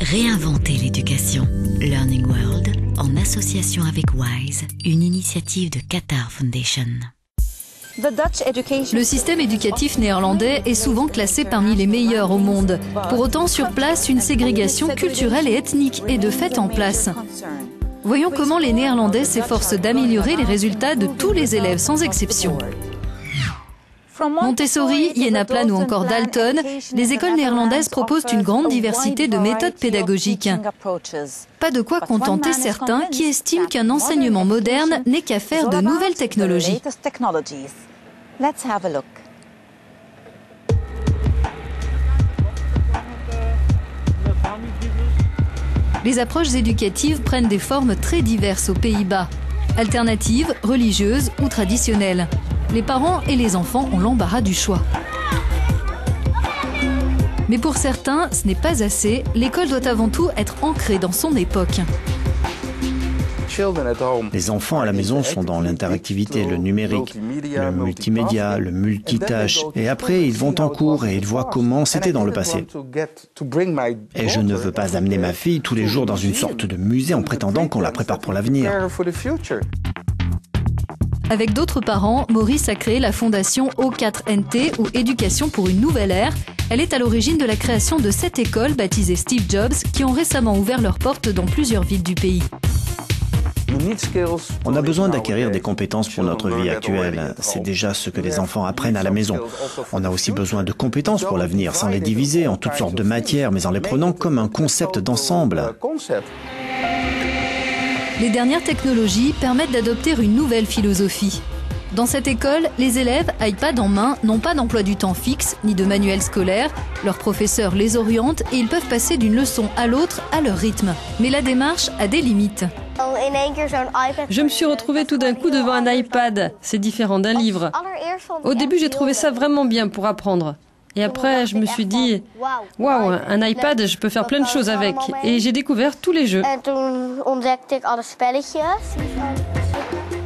Réinventer l'éducation. Learning World, en association avec WISE, une initiative de Qatar Foundation. Le système éducatif néerlandais est souvent classé parmi les meilleurs au monde. Pour autant, sur place, une ségrégation culturelle et ethnique est de fait en place. Voyons comment les Néerlandais s'efforcent d'améliorer les résultats de tous les élèves sans exception. Montessori, Jenaplan ou encore Dalton, les écoles néerlandaises proposent une grande diversité de méthodes pédagogiques. Pas de quoi contenter certains qui estiment qu'un enseignement moderne n'est qu'affaire de nouvelles technologies. Les approches éducatives prennent des formes très diverses aux Pays-Bas. Alternatives, religieuses ou traditionnelles. Les parents et les enfants ont l'embarras du choix. Mais pour certains, ce n'est pas assez. L'école doit avant tout être ancrée dans son époque. Les enfants à la maison sont dans l'interactivité, le numérique, le multimédia, le multitâche. Et après, ils vont en cours et ils voient comment c'était dans le passé. Et je ne veux pas amener ma fille tous les jours dans une sorte de musée en prétendant qu'on la prépare pour l'avenir. Avec d'autres parents, Maurice a créé la fondation O4NT, ou Éducation pour une nouvelle ère. Elle est à l'origine de la création de 7 écoles baptisées Steve Jobs qui ont récemment ouvert leurs portes dans plusieurs villes du pays. On a besoin d'acquérir des compétences pour notre vie actuelle. C'est déjà ce que les enfants apprennent à la maison. On a aussi besoin de compétences pour l'avenir, sans les diviser en toutes sortes de matières, mais en les prenant comme un concept d'ensemble. Les dernières technologies permettent d'adopter une nouvelle philosophie. Dans cette école, les élèves, iPad en main, n'ont pas d'emploi du temps fixe, ni de manuel scolaire. Leurs professeurs les orientent et ils peuvent passer d'une leçon à l'autre à leur rythme. Mais la démarche a des limites. Je me suis retrouvée tout d'un coup devant un iPad. C'est différent d'un livre. Au début, j'ai trouvé ça vraiment bien pour apprendre. Et après, je me suis dit, waouh, un iPad, je peux faire plein de choses avec. Et j'ai découvert tous les jeux.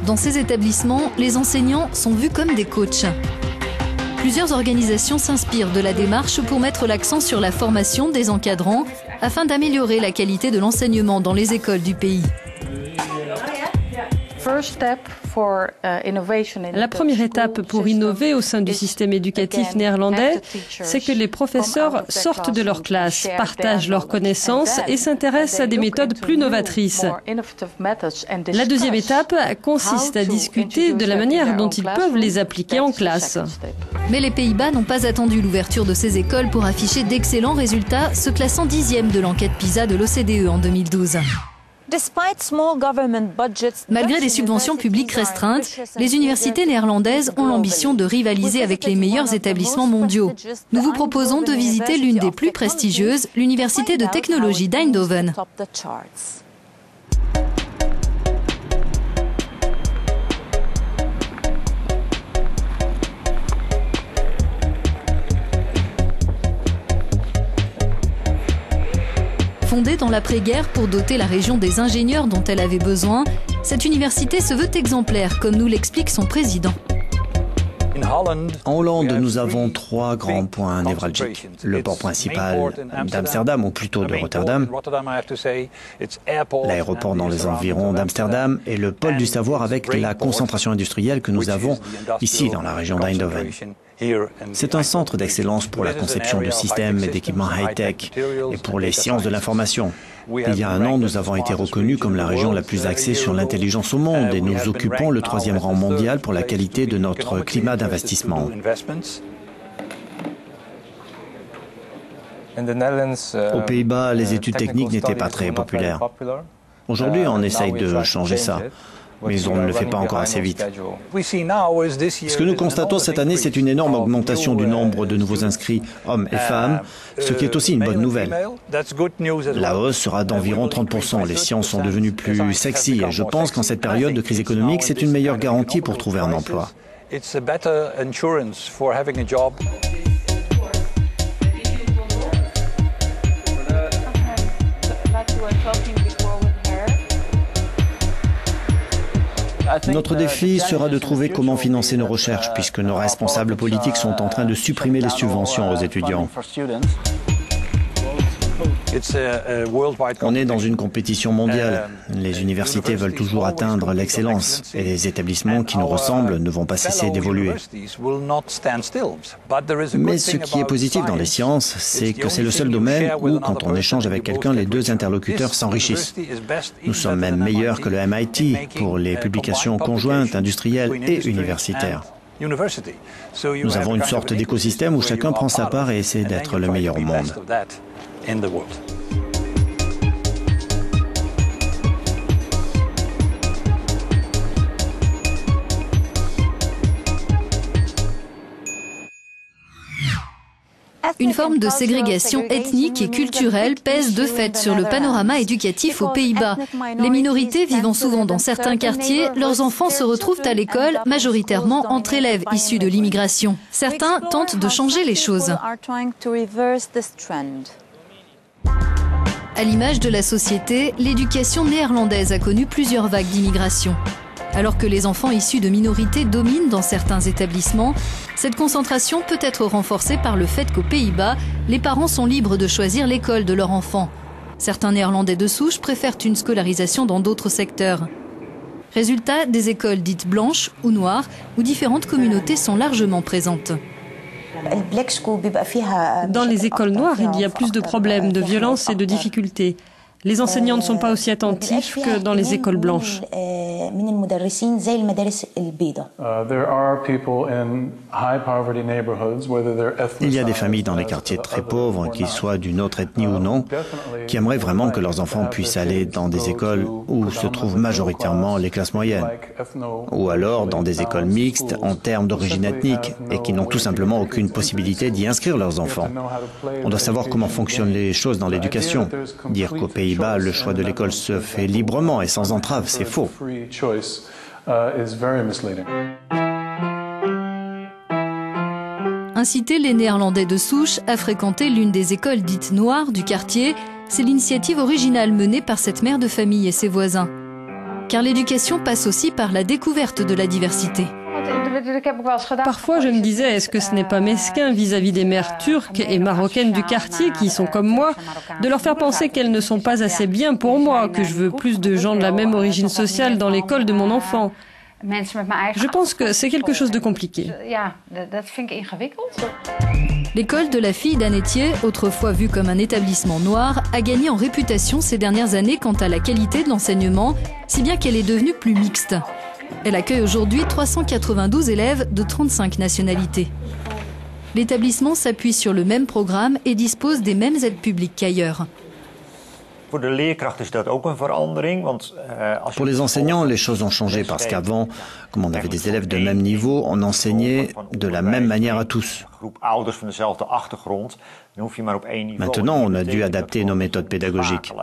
Dans ces établissements, les enseignants sont vus comme des coachs. Plusieurs organisations s'inspirent de la démarche pour mettre l'accent sur la formation des encadrants afin d'améliorer la qualité de l'enseignement dans les écoles du pays. La première étape pour innover au sein du système éducatif néerlandais, c'est que les professeurs sortent de leur classe, partagent leurs connaissances et s'intéressent à des méthodes plus novatrices. La deuxième étape consiste à discuter de la manière dont ils peuvent les appliquer en classe. Mais les Pays-Bas n'ont pas attendu l'ouverture de ces écoles pour afficher d'excellents résultats, se classant 10e de l'enquête PISA de l'OCDE en 2012. Malgré des subventions publiques restreintes, les universités néerlandaises ont l'ambition de rivaliser avec les meilleurs établissements mondiaux. Nous vous proposons de visiter l'une des plus prestigieuses, l'Université de technologie d'Eindhoven. Fondée dans l'après-guerre pour doter la région des ingénieurs dont elle avait besoin, cette université se veut exemplaire, comme nous l'explique son président. En Hollande, nous avons 3 grands points névralgiques. Le port principal d'Amsterdam, ou plutôt de Rotterdam, l'aéroport dans les environs d'Amsterdam et le pôle du savoir avec la concentration industrielle que nous avons ici dans la région d'Eindhoven. C'est un centre d'excellence pour la conception de systèmes et d'équipements high-tech et pour les sciences de l'information. Il y a un an, nous avons été reconnus comme la région la plus axée sur l'intelligence au monde et nous occupons le 3e rang mondial pour la qualité de notre climat d'investissement. Aux Pays-Bas, les études techniques n'étaient pas très populaires. Aujourd'hui, on essaye de changer ça. Mais on ne le fait pas encore assez vite. Ce que nous constatons cette année, c'est une énorme augmentation du nombre de nouveaux inscrits, hommes et femmes, ce qui est aussi une bonne nouvelle. La hausse sera d'environ 30%. Les sciences sont devenues plus sexy et je pense qu'en cette période de crise économique, c'est une meilleure garantie pour trouver un emploi. Notre défi sera de trouver comment financer nos recherches, puisque nos responsables politiques sont en train de supprimer les subventions aux étudiants. On est dans une compétition mondiale. Les universités veulent toujours atteindre l'excellence et les établissements qui nous ressemblent ne vont pas cesser d'évoluer. Mais ce qui est positif dans les sciences, c'est que c'est le seul domaine où, quand on échange avec quelqu'un, les deux interlocuteurs s'enrichissent. Nous sommes même meilleurs que le MIT pour les publications conjointes, industrielles et universitaires. Nous avons une sorte d'écosystème où chacun prend sa part et essaie d'être le meilleur au monde. Une forme de ségrégation ethnique et culturelle pèse de fait sur le panorama éducatif aux Pays-Bas. Les minorités vivant souvent dans certains quartiers, leurs enfants se retrouvent à l'école majoritairement entre élèves issus de l'immigration. Certains tentent de changer les choses. À l'image de la société, l'éducation néerlandaise a connu plusieurs vagues d'immigration. Alors que les enfants issus de minorités dominent dans certains établissements, cette concentration peut être renforcée par le fait qu'aux Pays-Bas, les parents sont libres de choisir l'école de leur enfant. Certains Néerlandais de souche préfèrent une scolarisation dans d'autres secteurs. Résultat, des écoles dites blanches ou noires, où différentes communautés sont largement présentes. Dans les écoles noires, il y a plus de problèmes, de violences et de difficultés. Les enseignants ne sont pas aussi attentifs que dans les écoles blanches. Il y a des familles dans les quartiers très pauvres, qu'ils soient d'une autre ethnie ou non, qui aimeraient vraiment que leurs enfants puissent aller dans des écoles où se trouvent majoritairement les classes moyennes, ou alors dans des écoles mixtes en termes d'origine ethnique et qui n'ont tout simplement aucune possibilité d'y inscrire leurs enfants. On doit savoir comment fonctionnent les choses dans l'éducation. Dire qu'aux Pays-Bas, le choix de l'école se fait librement et sans entrave, c'est faux. Inciter les Néerlandais de souche à fréquenter l'une des écoles dites noires du quartier, c'est l'initiative originale menée par cette mère de famille et ses voisins. Car l'éducation passe aussi par la découverte de la diversité. Parfois, je me disais, est-ce que ce n'est pas mesquin vis-à-vis des mères turques et marocaines du quartier qui sont comme moi, de leur faire penser qu'elles ne sont pas assez bien pour moi, que je veux plus de gens de la même origine sociale dans l'école de mon enfant. Je pense que c'est quelque chose de compliqué. L'école de la fille d'Annetier, autrefois vue comme un établissement noir, a gagné en réputation ces dernières années quant à la qualité de l'enseignement, si bien qu'elle est devenue plus mixte. Elle accueille aujourd'hui 392 élèves de 35 nationalités. L'établissement s'appuie sur le même programme et dispose des mêmes aides publiques qu'ailleurs. Pour les enseignants, les choses ont changé parce qu'avant, comme on avait des élèves de même niveau, on enseignait de la même manière à tous. Maintenant, on a dû adapter nos méthodes pédagogiques.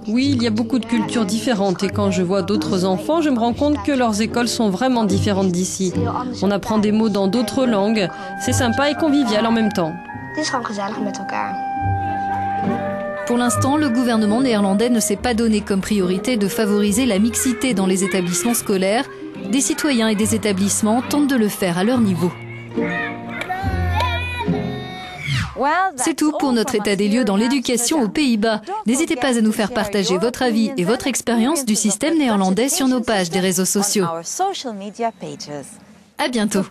Oui, il y a beaucoup de cultures différentes et quand je vois d'autres enfants, je me rends compte que leurs écoles sont vraiment différentes d'ici. On apprend des mots dans d'autres langues, c'est sympa et convivial en même temps. Pour l'instant, le gouvernement néerlandais ne s'est pas donné comme priorité de favoriser la mixité dans les établissements scolaires. Des citoyens et des établissements tentent de le faire à leur niveau. C'est tout pour notre état des lieux dans l'éducation aux Pays-Bas. N'hésitez pas à nous faire partager votre avis et votre expérience du système néerlandais sur nos pages des réseaux sociaux. À bientôt.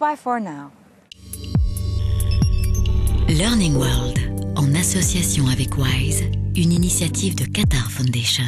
Learning World, en association avec WISE, une initiative de Qatar Foundation.